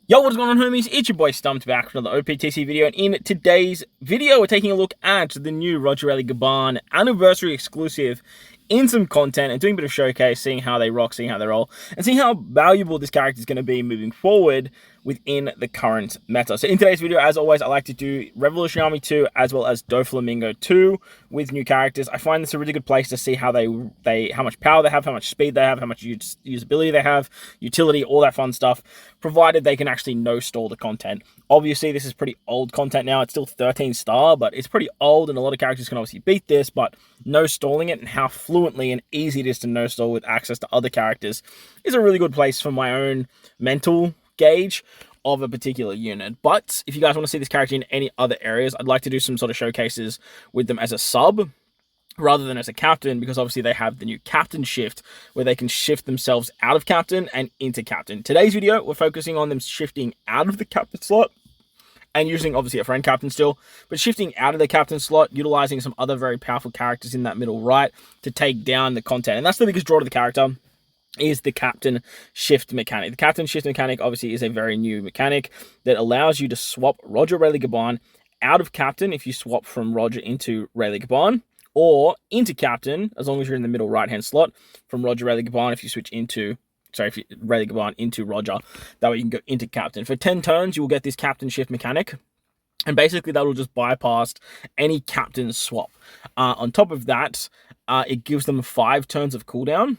Yo, what's going on, homies? It's your boy Stumped back for another OPTC video, and in today's video, we're taking a look at the new Rayleigh Gaban anniversary exclusive in some content and doing a bit of showcase, seeing how they rock, seeing how they roll, and seeing how valuable this character is going to be moving forward within the current meta. So in today's video, as always, I like to do Revolution Army 2 as well as Doflamingo 2 with new characters. I find this a really good place to see how how much power they have, how much speed they have, how much usability they have, utility, all that fun stuff, provided they can actually no-stall the content. Obviously, this is pretty old content now. It's still 13 star, but it's pretty old, and a lot of characters can obviously beat this, but no-stalling it and how fluently and easy it is to no-stall with access to other characters is a really good place for my own mental gauge of a particular unit. But if you guys want to see this character in any other areas, I'd like to do some sort of showcases with them as a sub rather than as a captain, because obviously they have the new captain shift where they can shift themselves out of captain and into captain. Today's video, we're focusing on them shifting out of the captain slot and using obviously a friend captain still, but shifting out of the captain slot, utilizing some other very powerful characters in that middle right to take down the content. And that's the biggest draw to the character, is the captain shift mechanic. The captain shift mechanic obviously is a very new mechanic that allows you to swap Rayleigh Gaban out of captain if you swap from Roger into Rayleigh Gaban, or into captain as long as you're in the middle right hand slot from Rayleigh Gaban if you switch into Rayleigh Gaban into Roger. That way you can go into captain. For 10 turns, you will get this captain shift mechanic, and basically that will just bypass any captain swap. On top of that, it gives them 5 turns of cooldown.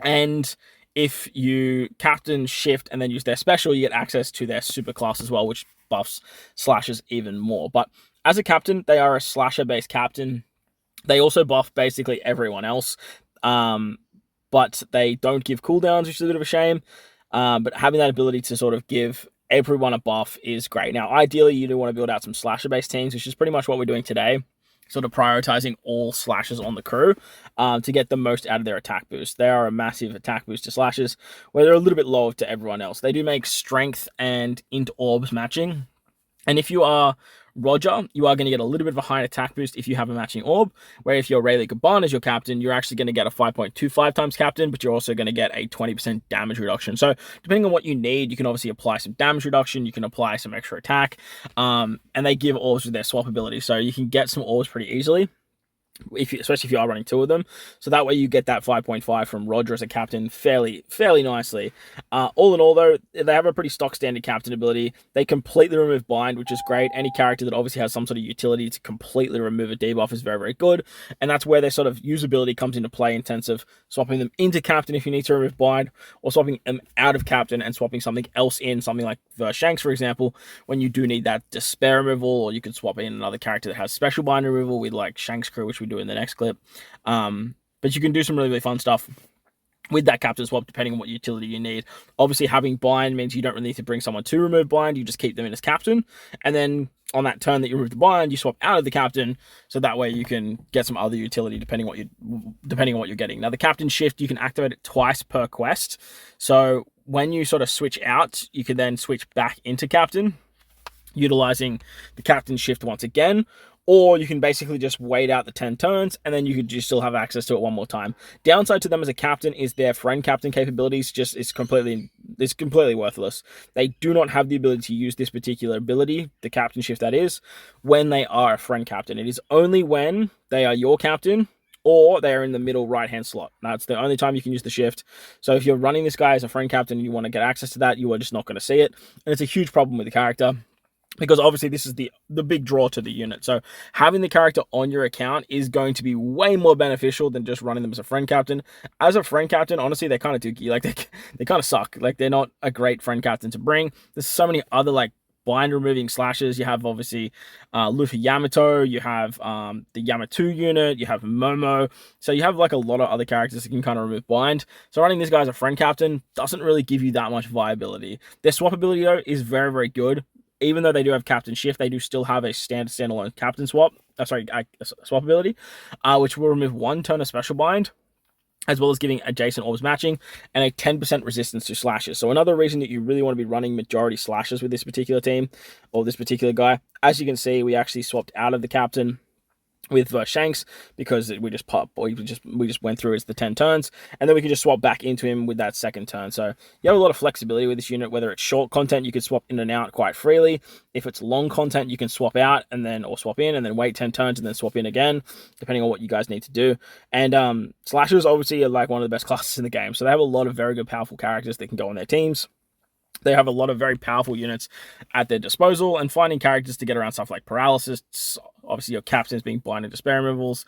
And if you captain shift and then use their special, you get access to their super class as well, which buffs slashes even more. But as a captain, they are a slasher based captain. They also buff basically everyone else, but they don't give cooldowns, which is a bit of a shame. But having that ability to sort of give everyone a buff is great. Now, ideally, you do want to build out some slasher based teams, which is pretty much what we're doing today. Sort of prioritizing all slashers on the crew to get the most out of their attack boost. They are a massive attack boost to slashers, where they're a little bit lower to everyone else. They do make strength and int orbs matching. And if you are Roger, you are going to get a little bit of a higher attack boost if you have a matching orb, where if you're Rayleigh Gaban as your captain, you're actually going to get a 5.25 times captain, but you're also going to get a 20% damage reduction. So depending on what you need, you can obviously apply some damage reduction, you can apply some extra attack, and they give orbs with their swap ability, so you can get some orbs pretty easily, especially if you are running 2 of them. So that way you get that 5.5 from Roger as a captain fairly nicely. All in all, though, they have a pretty stock standard captain ability. They completely remove bind, which is great. Any character that obviously has some sort of utility to completely remove a debuff is very, very good. And that's where their sort of usability comes into play in terms of swapping them into captain if you need to remove bind, or swapping them out of captain and swapping something else in, something like Shanks, for example, when you do need that despair removal, or you could swap in another character that has special bind removal with like Shanks crew, which we do in the next clip. But you can do some really, really fun stuff with that captain swap depending on what utility you need. Obviously, having bind means you don't really need to bring someone to remove bind, you just keep them in as captain, and then on that turn that you remove the bind, you swap out of the captain, so that way you can get some other utility depending on what you're getting. Now, the captain shift, you can activate it twice per quest, so when you sort of switch out, you can then switch back into captain, utilizing the captain shift once again, or you can basically just wait out the 10 turns, and then you could just still have access to it one more time. Downside to them as a captain is their friend captain capabilities it's completely worthless. They do not have the ability to use this particular ability, the captain shift that is, when they are a friend captain. It is only when they are your captain, or they are in the middle right-hand slot. That's the only time you can use the shift. So if you're running this guy as a friend captain and you want to get access to that, you are just not going to see it. And it's a huge problem with the character, because obviously this is the big draw to the unit. So having the character on your account is going to be way more beneficial than just running them as a friend captain. As a friend captain, honestly, they're kind of dookie. Like, they kind of suck. Like, they're not a great friend captain to bring. There's so many other, like, bind removing slashers. You have obviously Luffy Yamato, you have the Yamato unit, you have Momo. So you have like a lot of other characters that can kind of remove bind. So running this guy as a friend captain doesn't really give you that much viability. Their swap ability, though, is very, very good. Even though they do have captain shift, they do still have a standalone captain swap. Swap ability, which will remove 1 turn of special bind, as well as giving adjacent orbs matching and a 10% resistance to slashes. So another reason that you really want to be running majority slashes with this particular team, or this particular guy. As you can see, we actually swapped out of the captain with Shanks, because we just went through as the 10 turns, and then we can just swap back into him with that second turn. So you have a lot of flexibility with this unit. Whether it's short content, you can swap in and out quite freely. If it's long content, you can swap out or swap in and then wait 10 turns and then swap in again, depending on what you guys need to do. And slashers obviously are like one of the best classes in the game, so they have a lot of very good powerful characters that can go on their teams. They have a lot of very powerful units at their disposal, and finding characters to get around stuff like paralysis, obviously your captains being blind and despair removals,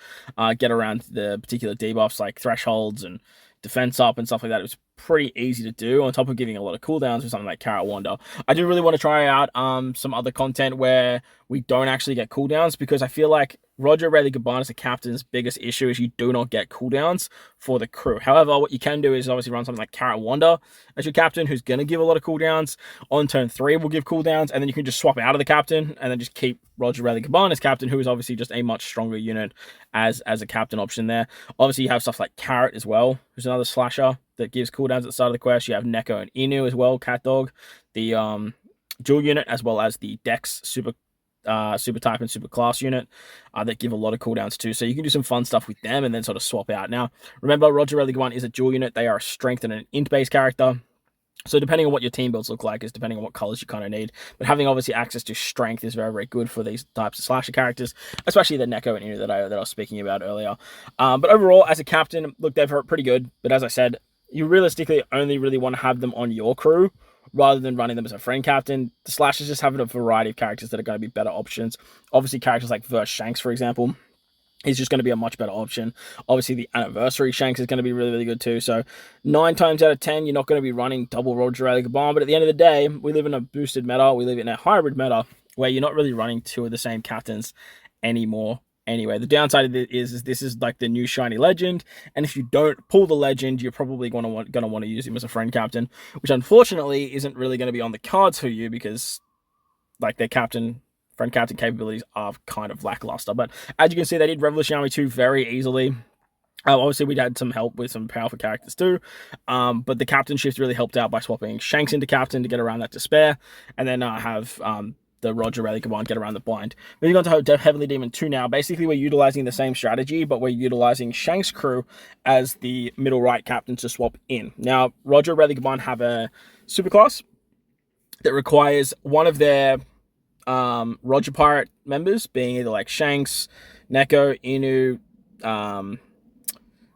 get around the particular debuffs like thresholds and defense up and stuff like that. It was pretty easy to do, on top of giving a lot of cooldowns with something like Carrot Wanda. I do really want to try out some other content where we don't actually get cooldowns, because I feel like Rayleigh Gaban as a captain's biggest issue is you do not get cooldowns for the crew. However, what you can do is obviously run something like Carrot Wanda as your captain, who's going to give a lot of cooldowns. On turn 3 will give cooldowns, and then you can just swap out of the captain and then just keep Rayleigh Gaban as captain, who is obviously just a much stronger unit as a captain option there. Obviously, you have stuff like Carrot as well, who's another slasher that gives cooldowns at the start of the quest. You have Neko and Inu as well, Cat Dog, the dual unit, as well as the Dex super type and super class unit that give a lot of cooldowns too. So you can do some fun stuff with them and then sort of swap out. Now, remember, Rayleigh Gaban is a dual unit. They are a strength and an int-based character. So depending on what your team builds look like is depending on what colors you kind of need. But having obviously access to strength is very, very good for these types of slasher characters, especially the Neko and Inu that I was speaking about earlier. But overall, as a captain, look, they're pretty good. But as I said, you realistically only really want to have them on your crew rather than running them as a friend captain. The slashers just have a variety of characters that are going to be better options. Obviously, characters like Verse Shanks, for example, is just going to be a much better option. Obviously, the Anniversary Shanks is going to be really, really good too. So 9 times out of 10, you're not going to be running double Rayleigh Gaban. But at the end of the day, we live in a boosted meta. We live in a hybrid meta where you're not really running 2 of the same captains anymore. Anyway, the downside of it is this is like the new shiny legend, and if you don't pull the legend, you're probably going to want to use him as a friend captain, which unfortunately isn't really going to be on the cards for you, because like their friend captain capabilities are kind of lackluster. But as you can see, they did Revolution Army 2 very easily. Obviously, we had some help with some powerful characters too, but the captain shift really helped out by swapping Shanks into captain to get around that despair, and then have the Rayleigh Gaban get around the blind. Moving on to Heavenly Demon 2 now. Basically, we're utilizing the same strategy, but we're utilizing Shanks' crew as the middle right captain to swap in. Now, Rayleigh Gaban have a superclass that requires one of their Roger Pirate members, being either like Shanks, Neko, Inu,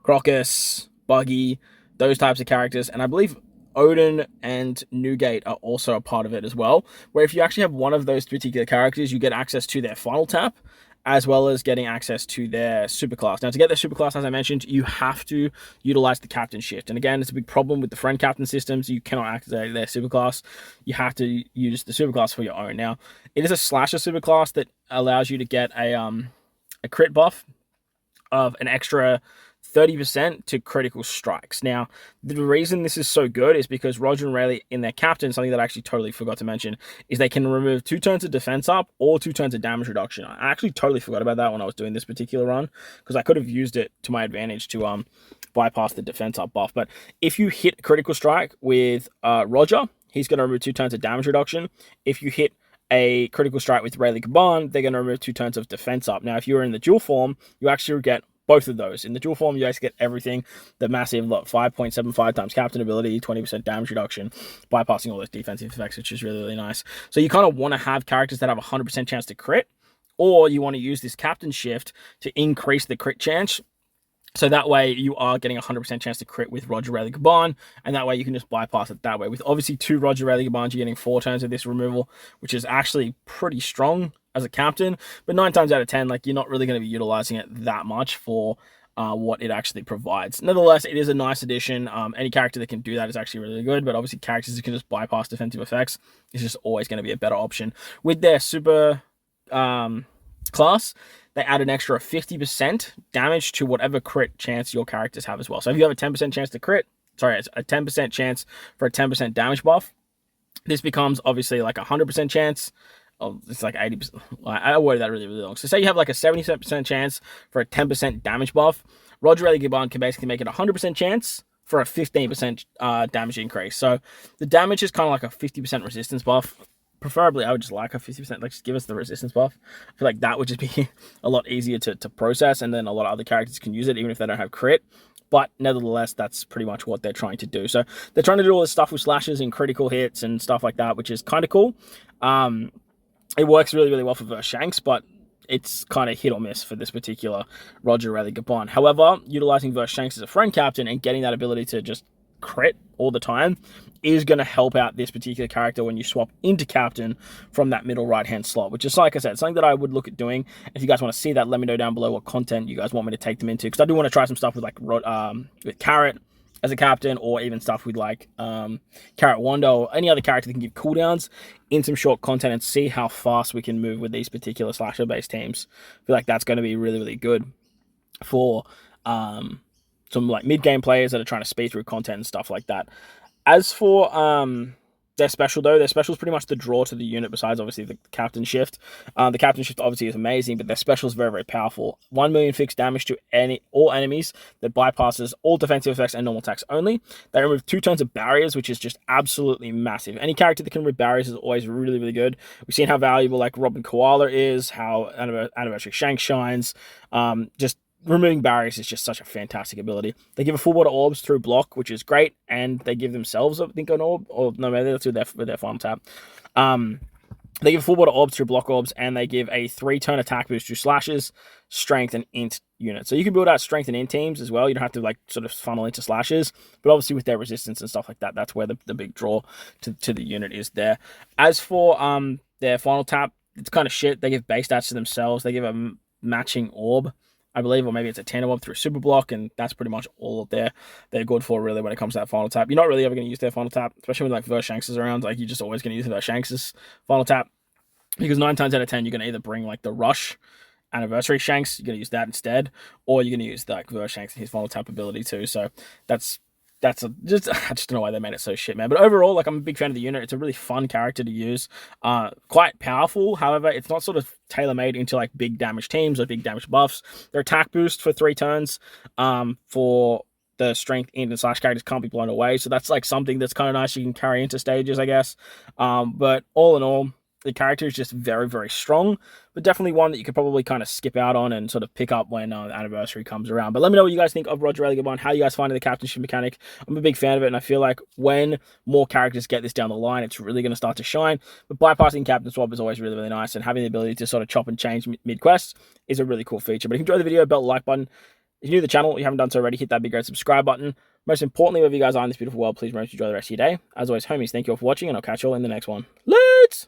Crocus, Buggy, those types of characters, and I believe Odin and Newgate are also a part of it as well, where if you actually have one of those particular characters, you get access to their final tap, as well as getting access to their superclass. Now, to get their superclass, as I mentioned, you have to utilize the captain shift. And again, it's a big problem with the friend captain systems. You cannot activate their superclass. You have to use the superclass for your own. Now, it is a slasher superclass that allows you to get a crit buff of an extra 30% to critical strikes. Now, the reason this is so good is because Roger and Rayleigh in their captain, something that I actually totally forgot to mention, is they can remove 2 turns of defense up or 2 turns of damage reduction. I actually totally forgot about that when I was doing this particular run, because I could have used it to my advantage to bypass the defense up buff. But if you hit a critical strike with Roger, he's going to remove 2 turns of damage reduction. If you hit a critical strike with Rayleigh Gaban, they're going to remove 2 turns of defense up. Now, if you're in the dual form, you actually get both of those. In the dual form, you guys get everything. The massive 5.75 times captain ability, 20% damage reduction, bypassing all those defensive effects, which is really, really nice. So you kind of want to have characters that have a 100% chance to crit, or you want to use this captain shift to increase the crit chance. So that way you are getting a 100% chance to crit with Rayleigh Gaban, and that way you can just bypass it that way. With obviously 2 Rayleigh Gabans, you're getting 4 turns of this removal, which is actually pretty strong as a captain. But 9 times out of 10, like, you're not really going to be utilizing it that much for what it actually provides. Nevertheless, it is a nice addition. Any character that can do that is actually really good, but obviously characters that can just bypass defensive effects is just always going to be a better option. With their super class, they add an extra 50% damage to whatever crit chance your characters have as well. So if you have a 10% chance to crit, it's a 10% chance for a 10% damage buff. This becomes obviously like a 100% chance. Oh, it's like 80%. I worded that really, really long. So say you have like a 70% chance for a 10% damage buff. Rayleigh Gaban can basically make it a 100% chance for a 15% damage increase. So the damage is kind of like a 50% resistance buff. preferably, I would just like a 50%, like just give us the resistance buff. I feel like that would just be a lot easier to process, and then a lot of other characters can use it, even if they don't have crit. But nevertheless, that's pretty much what they're trying to do. So they're trying to do all this stuff with slashes and critical hits and stuff like that, which is kind of cool. It works really, really well for versus Shanks, but it's kind of hit or miss for this particular Roger Rayleigh Gaban. However, utilizing versus Shanks as a friend captain and getting that ability to just crit all the time is going to help out this particular character when you swap into captain from that middle right hand slot, which is, like I said, something that I would look at doing. If you guys want to see that, let me know down below what content you guys want me to take them into, because I do want to try some stuff with like with Carrot as a captain, or even stuff with like Carrot Wanda or any other character that can give cooldowns in some short content, and see how fast we can move with these particular slasher based teams. I feel like that's going to be really, really good for some like mid-game players that are trying to speed through content and stuff like that. As for their special, though, their special is pretty much the draw to the unit, besides obviously the captain shift. The captain shift obviously is amazing, but their special is very, very powerful. 1 million fixed damage to all enemies that bypasses all defensive effects and normal attacks only. They remove 2 turns of barriers, which is just absolutely massive. Any character that can remove barriers is always really, really good. We've seen how valuable like Robin Koala is, how Anniversary Shank shines. Just removing barriers is just such a fantastic ability. They give a full water orbs through block, which is great, and they give themselves, I think, an orb, or no, maybe that's with their final tap. They give full water orbs through block orbs, and they give a 3-turn attack boost through slashes, strength, and int units. So you can build out strength and int teams as well. You don't have to like sort of funnel into slashes, but obviously with their resistance and stuff like that, that's where the big draw to the unit is there. As for their final tap, it's kind of shit. They give base stats to themselves. They give a matching orb, I believe, or maybe it's a tandem orb through super block, and that's pretty much all they're good for, really, when it comes to that final tap. You're not really ever going to use their final tap, especially when like Verse Shanks is around. Like, you're just always going to use Verse Shanks' final tap, because 9 times out of 10 you're going to either bring like the Rush Anniversary Shanks, you're going to use that instead, or you're going to use like Verse Shanks and his final tap ability too. So that's I just don't know why they made it so shit, man. But overall, like, I'm a big fan of the unit. It's a really fun character to use. Quite powerful. However, it's not sort of tailor-made into like big damage teams or big damage buffs. Their attack boost for 3 turns for the strength and slash characters can't be blown away. So that's like something that's kind of nice you can carry into stages, I guess. But all in all, the character is just very, very strong, but definitely one that you could probably kind of skip out on and sort of pick up when the anniversary comes around. But let me know what you guys think of Roger Rayleigh Gaban, how you guys find the captainship mechanic. I'm a big fan of it, and I feel like when more characters get this down the line, it's really going to start to shine. But bypassing captain swap is always really, really nice, and having the ability to sort of chop and change mid-quest is a really cool feature. But if you enjoyed the video, belt the like button. If you're new to the channel, you haven't done so already, hit that big red subscribe button. Most importantly, wherever you guys are in this beautiful world, please remember to enjoy the rest of your day. As always, homies, thank you all for watching, and I'll catch you all in the next one. Let's